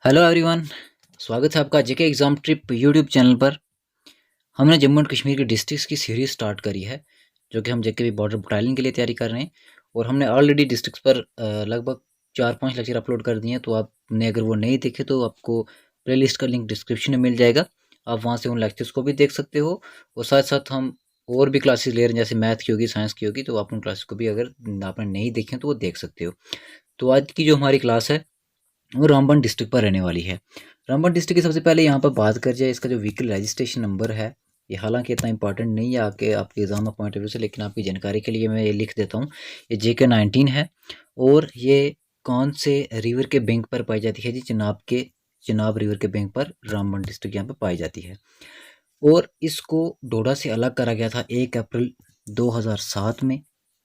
Hello everyone. स्वागत है आपका जेके एग्ज़ाम ट्रिप यूट्यूब चैनल पर। हमने जम्मू एंड कश्मीर के डिस्ट्रिक्ट्स की सीरीज़ स्टार्ट करी है, जो कि हम जेके बॉर्डर बटालियन के लिए तैयारी कर रहे हैं। और हमने ऑलरेडी डिस्ट्रिक्ट्स पर लगभग 4-5 लेक्चर अपलोड कर दिए हैं। तो आपने अगर वो नहीं देखे तो आपको प्लेलिस्ट का लिंक डिस्क्रिप्शन में मिल जाएगा। आप वहाँ से उन लेक्चर्स को भी देख सकते हो। और साथ साथ हम और भी क्लासेस ले रहे हैं, जैसे मैथ की होगी, साइंस की होगी, तो आप उन क्लासेस को भी अगर आपने नहीं देखे तो वो देख सकते हो। तो आज की जो हमारी क्लास है वो रामबन डिस्ट्रिक्ट पर रहने वाली है। रामबन डिस्ट्रिक्ट की सबसे पहले यहाँ पर बात कर जाए, इसका जो व्हीकल रजिस्ट्रेशन नंबर है, ये हालांकि इतना इंपॉर्टेंट नहीं है आके आपके एग्जाम पॉइंट ऑफ व्यू से, लेकिन आपकी जानकारी के लिए मैं ये लिख देता हूँ। ये JK-19 है और ये कौन से रिवर के बैंक पर पाई जाती है जी? चिनाब रिवर के बैंक पर रामबन डिस्ट्रिक्ट यहाँ पर पाई जाती है। और इसको डोडा से अलग करा गया था 1 अप्रैल 2007 में।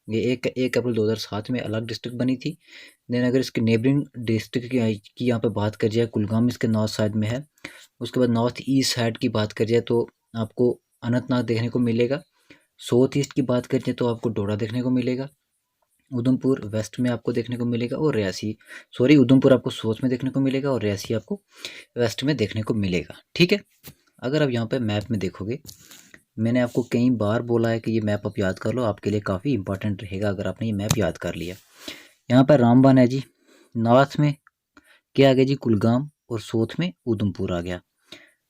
ये 1 अप्रैल 2007 में अलग डिस्ट्रिक्ट बनी थी। देन अगर इसके नेबरिंग डिस्ट्रिक्ट की यहाँ पे बात कर जाए, कुलगाम इसके नॉर्थ साइड में है। उसके बाद नॉर्थ ईस्ट साइड की बात कर जाए तो आपको अनंतनाग देखने को मिलेगा। साउथ ईस्ट की बात कर जाए तो आपको डोडा देखने को मिलेगा। उधमपुर वेस्ट में आपको देखने को मिलेगा और रियासी, सॉरी, उधमपुर आपको साउथ में देखने को मिलेगा और रियासी आपको वेस्ट में देखने को मिलेगा। ठीक है। अगर आप यहाँ पे मैप में देखोगे, मैंने आपको कई बार बोला है कि ये मैप आप याद कर लो, आपके लिए काफ़ी इंपॉर्टेंट रहेगा अगर आपने ये मैप याद कर लिया। यहाँ पर रामबन है जी, नॉर्थ में क्या आ गया जी? कुलगाम, और साउथ में उधमपुर आ गया।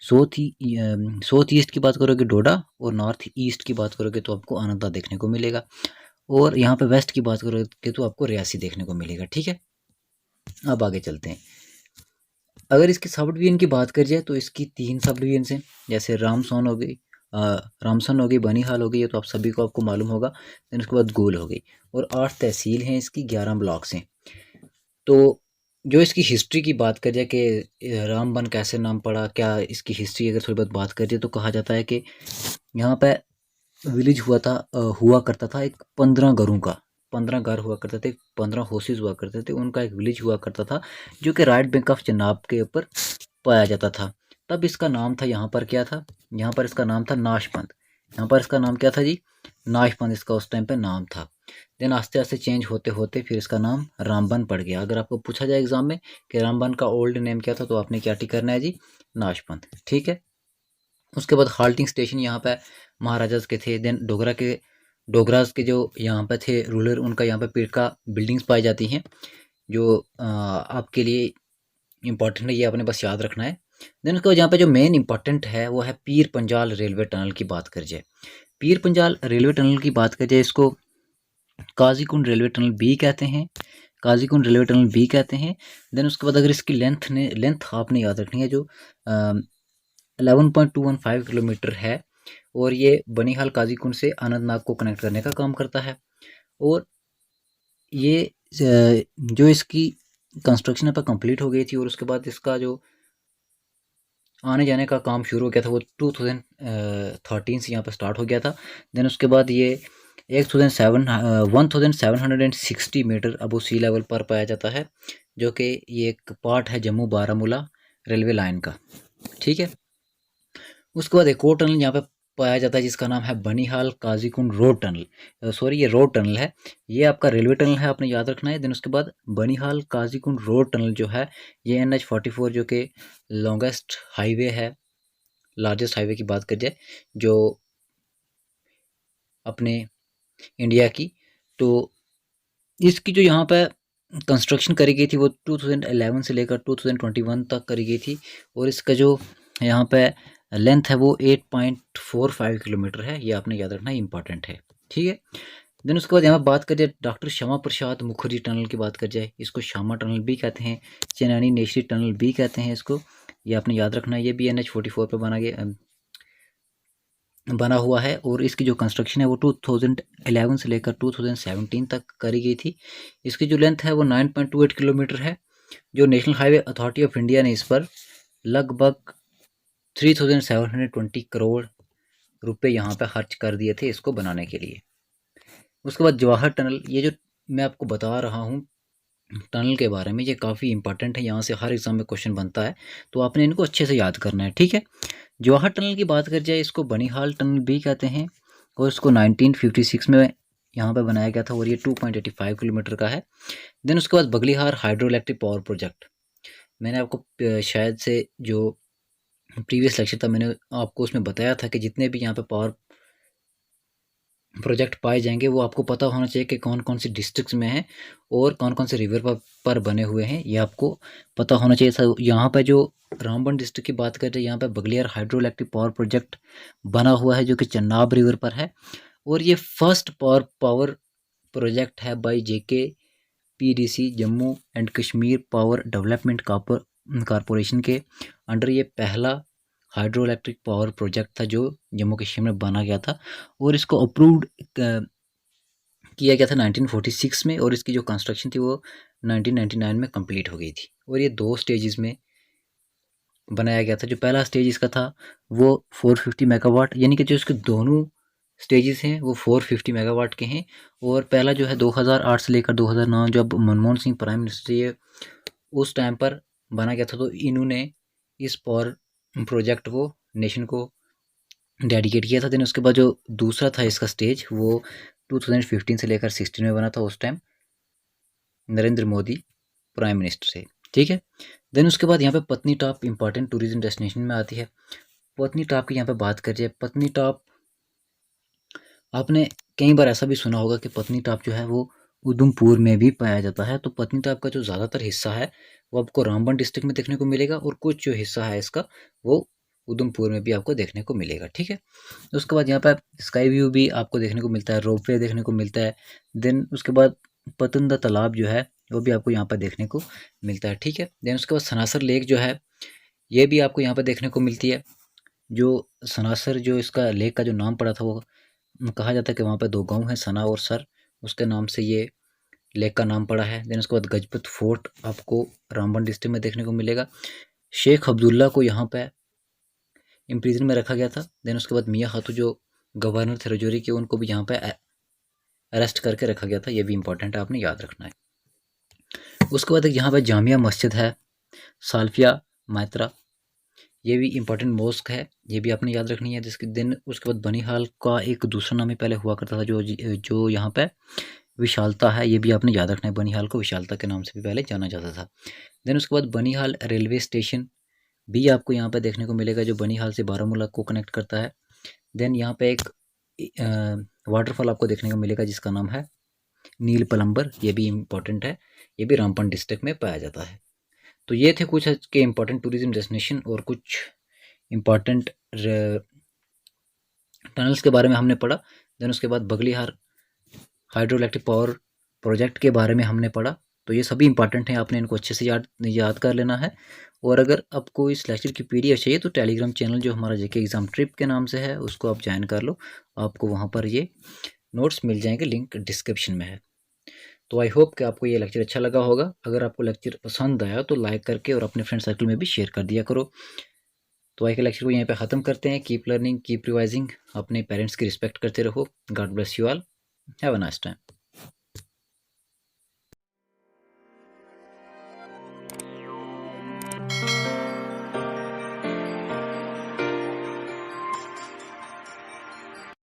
साउथ ईस्ट की बात करोगे डोडा, और नॉर्थ ईस्ट की बात करोगे तो आपको अनंतनाग देखने को मिलेगा। और यहाँ पे वेस्ट की बात करोगे तो आपको रियासी देखने को मिलेगा। ठीक है। अब आगे चलते हैं। अगर इसकी सब डिवीजन की बात कर जाए तो इसकी 3 सब डिवीजन हैं, जैसे रामसन हो गई, रामसन हो गई, बनिहाल हो गई, ये तो आप सभी को आपको मालूम होगा। देन उसके बाद गोल हो गई। और 8 तहसील हैं इसकी, 11 ब्लॉक्स हैं। तो जो इसकी हिस्ट्री की बात कर जाए कि रामबन कैसे नाम पड़ा, क्या इसकी हिस्ट्री अगर थोड़ी बहुत बात कर जाए तो कहा जाता है कि यहाँ पे विलेज हुआ करता था एक 15 घरों का। 15 घर हुआ करते थे, 15 हाउसेज हुआ करते थे, उनका एक विलेज हुआ करता था, जो कि राइट बैंक ऑफ चनाब के ऊपर पाया जाता था। तब इसका नाम था, यहाँ पर क्या था, यहाँ पर इसका नाम था नाशपंथ। यहाँ पर इसका नाम क्या था जी? नाशपंथ इसका उस टाइम पे नाम था। देन आस्ते आस्ते चेंज होते होते फिर इसका नाम रामबन पड़ गया। अगर आपको पूछा जाए एग्जाम में कि रामबन का ओल्ड नेम क्या था, तो आपने क्या टिक करना है जी? नाशपंथ। ठीक है। उसके बाद हाल्टिंग स्टेशन यहाँ पे महाराजास के थे। देन डोगराज के जो यहाँ पे थे रूलर, उनका यहाँ पे पीर का बिल्डिंग्स पाई जाती हैं, जो आपके लिए इम्पॉर्टेंट है, ये आपने बस याद रखना है। देन उसके बाद यहाँ पे जो मेन इंपॉर्टेंट है वो है पीर पंजाल रेलवे टनल की बात कर जाए। पीर पंजाल रेलवे टनल की बात कर जाए, इसको काजीकुंड रेलवे टनल भी कहते हैं, काजीकुंड रेलवे टनल भी कहते हैं। देन उसके बाद अगर इसकी लेंथ आपने याद रखनी है, जो 11.215 किलोमीटर है। और ये बनिहाल काजीकुंड से अनंतनाग को कनेक्ट करने का काम करता है। और ये जो इसकी कंस्ट्रक्शन पर कंप्लीट हो गई थी, और उसके बाद इसका जो आने जाने का काम शुरू हो गया था वो 2013 से यहाँ पर स्टार्ट हो गया था। देन उसके बाद ये 1760 मीटर अबो सी लेवल पर पाया जाता है, जो कि ये एक पार्ट है जम्मू बारामूला रेलवे लाइन का। ठीक है। उसके बाद एक और टनल यहाँ पे पाया जाता है जिसका नाम है Banihal Qazigund road tunnel. Sorry, ये रोड टनल है, ये आपका रेलवे टनल है, आपने याद रखना है। देन उसके बाद बनिहाल काजीकुंड रोड टनल जो है, ये NH-44 जो कि लॉन्गेस्ट हाईवे है, लार्जेस्ट हाईवे की बात कर जाए जो अपने इंडिया की, तो इसकी जो यहाँ पे कंस्ट्रक्शन करी गई थी वो 2011 से लेकर 2021 तक करी गई थी। और इसका जो यहाँ पे लेंथ है वो 8.45 किलोमीटर है, ये आपने याद रखना, इंपॉर्टेंट है। ठीक है। देन उसके बाद यहाँ बात कर जाए डॉक्टर श्यामा प्रसाद मुखर्जी टनल की बात कर जाए, इसको श्यामा टनल भी कहते हैं, चेनानी नेशरी टनल भी कहते हैं इसको, ये आपने याद रखना है। ये भी NH-44 पर बना हुआ है। और इसकी जो कंस्ट्रक्शन है वो 2011 से लेकर 2017 तक करी गई थी। इसकी जो लेंथ है वो 9.28 किलोमीटर है। जो national highway authority of India ने इस पर लगभग 3720 करोड़ रुपए यहाँ पे खर्च कर दिए थे इसको बनाने के लिए। उसके बाद जवाहर टनल, ये जो मैं आपको बता रहा हूँ टनल के बारे में, ये काफ़ी इंपॉर्टेंट है, यहाँ से हर एग्जाम में क्वेश्चन बनता है, तो आपने इनको अच्छे से याद करना है। ठीक है। जवाहर टनल की बात कर जाए, इसको बनिहाल टनल भी कहते हैं, और इसको 1956 में यहाँ पे बनाया गया था, और ये 2.85 किलोमीटर का है। देन उसके बाद Baglihar hydro electric power project, मैंने आपको शायद से जो प्रीवियस लेक्चर था मैंने आपको उसमें बताया था कि जितने भी यहाँ पे पावर प्रोजेक्ट पाए जाएंगे वो आपको पता होना चाहिए कि कौन कौन सी डिस्ट्रिक्ट्स में है और कौन कौन से रिवर पर बने हुए हैं, ये आपको पता होना चाहिए था। यहाँ पर जो रामबन डिस्ट्रिक्ट की बात करें, यहाँ पर Baglihar hydro electric power project बना हुआ है जो कि चन्नाब रिवर पर है, और ये फर्स्ट पावर प्रोजेक्ट है by JK PDC Jammu and Kashmir power development corporation के अंडर ये पहला हाइड्रो इलेक्ट्रिक पावर प्रोजेक्ट था जो जम्मू कश्मीर में बना गया था, और इसको अप्रूव्ड किया गया था 1946 में, और इसकी जो कंस्ट्रक्शन थी वो 1999 में कंप्लीट हो गई थी। और ये 2 स्टेजेस में बनाया गया था। जो पहला स्टेज इसका था वो 450 मेगावाट, यानी कि जो इसके दोनों स्टेजेस हैं वो 450 मेगावाट के हैं। और पहला जो है 2008 से लेकर 2009 जब मनमोहन सिंह प्राइम मिनिस्टर ये उस टाइम पर बना गया था, तो इन्होंने इस पावर प्रोजेक्ट को नेशन को डेडिकेट किया था। देन उसके बाद जो दूसरा था इसका स्टेज वो 2015 से लेकर 16 में बना था, उस time Narendra Modi prime minister से, ठीक है। देन उसके बाद यहाँ पे पत्नी टॉप इंपॉर्टेंट टूरिज्म डेस्टिनेशन में आती है। पत्नी टॉप की यहाँ पे बात करिए, पत्नी टॉप आपने कई बार ऐसा भी सुना होगा कि पत्नी टॉप जो है वो उधमपुर में भी पाया जाता है। तो पत्नी टॉप का जो ज़्यादातर हिस्सा है वो आपको रामबन डिस्ट्रिक्ट में देखने को मिलेगा, और कुछ जो हिस्सा है इसका वो उधमपुर में भी आपको देखने को मिलेगा, ठीक है। उसके बाद यहाँ पर स्काई व्यू भी आपको देखने को मिलता है, रोपवे देखने को मिलता है। देन उसके बाद पतंदा तालाब जो है वो भी आपको यहाँ पर देखने को मिलता है, ठीक है। देन उसके बाद सनासर लेक जो है ये भी आपको यहाँ पर देखने को मिलती है। जो सनासर जो इसका लेक का जो नाम पड़ा था वो कहा जाता है कि वहाँ पे 2 गाँव हैं, सना और सर, उसके नाम से ये लेक का नाम पड़ा है। देन उसके बाद गजपत फोर्ट आपको रामबन डिस्ट्रिक्ट में देखने को मिलेगा। शेख अब्दुल्ला को यहाँ पे इम्प्रिजन में रखा गया था। देन उसके बाद मियाँ खातू जो गवर्नर थे रजौरी के, उनको भी यहाँ पे अरेस्ट करके रखा गया था, ये भी इंपॉर्टेंट है, आपने याद रखना है। उसके बाद एक यहाँ पे जामिया मस्जिद है, साल्फिया मात्रा, ये भी इंपॉर्टेंट मॉस्क है, ये भी आपने याद रखनी है। जिसके दिन उसके बाद बनिहाल का एक दूसरा नाम ही पहले हुआ करता था जो यहाँ पे विशालता है, ये भी आपने याद रखना है। बनिहाल को विशालता के नाम से भी पहले जाना जाता था। देन उसके बाद बनिहाल रेलवे स्टेशन भी आपको यहाँ पे देखने को मिलेगा जो बनिहाल से बारामूला को कनेक्ट करता है। देन यहाँ पे एक वाटरफॉल आपको देखने को मिलेगा जिसका नाम है नील पलंबर, ये भी इम्पॉर्टेंट है, ये भी रामबन डिस्ट्रिक्ट में पाया जाता है। तो ये थे कुछ के इम्पॉर्टेंट टूरिज्म डेस्टिनेशन और कुछ इम्पॉर्टेंट टनल्स के बारे में हमने पढ़ा। देन उसके बाद Baglihar hydro electric power project के बारे में हमने पढ़ा। तो ये सभी इंपॉर्टेंट हैं, आपने इनको अच्छे से याद कर लेना है। और अगर आपको इस लेक्चर की पीडीएफ चाहिए तो टेलीग्राम चैनल जो हमारा जेके एग्ज़ाम ट्रिप के नाम से है उसको आप ज्वाइन कर लो, आपको वहाँ पर ये नोट्स मिल जाएंगे, लिंक डिस्क्रिप्शन में है। तो आई होप कि आपको ये लेक्चर अच्छा लगा होगा। अगर आपको लेक्चर पसंद आया तो लाइक करके और अपने फ्रेंड सर्कल में भी शेयर कर दिया करो। तो आज के लेक्चर को यहीं पे ख़त्म करते हैं। कीप लर्निंग, कीप रिवाइजिंग, अपने पेरेंट्स की रिस्पेक्ट करते रहो। God bless you all, have a nice time.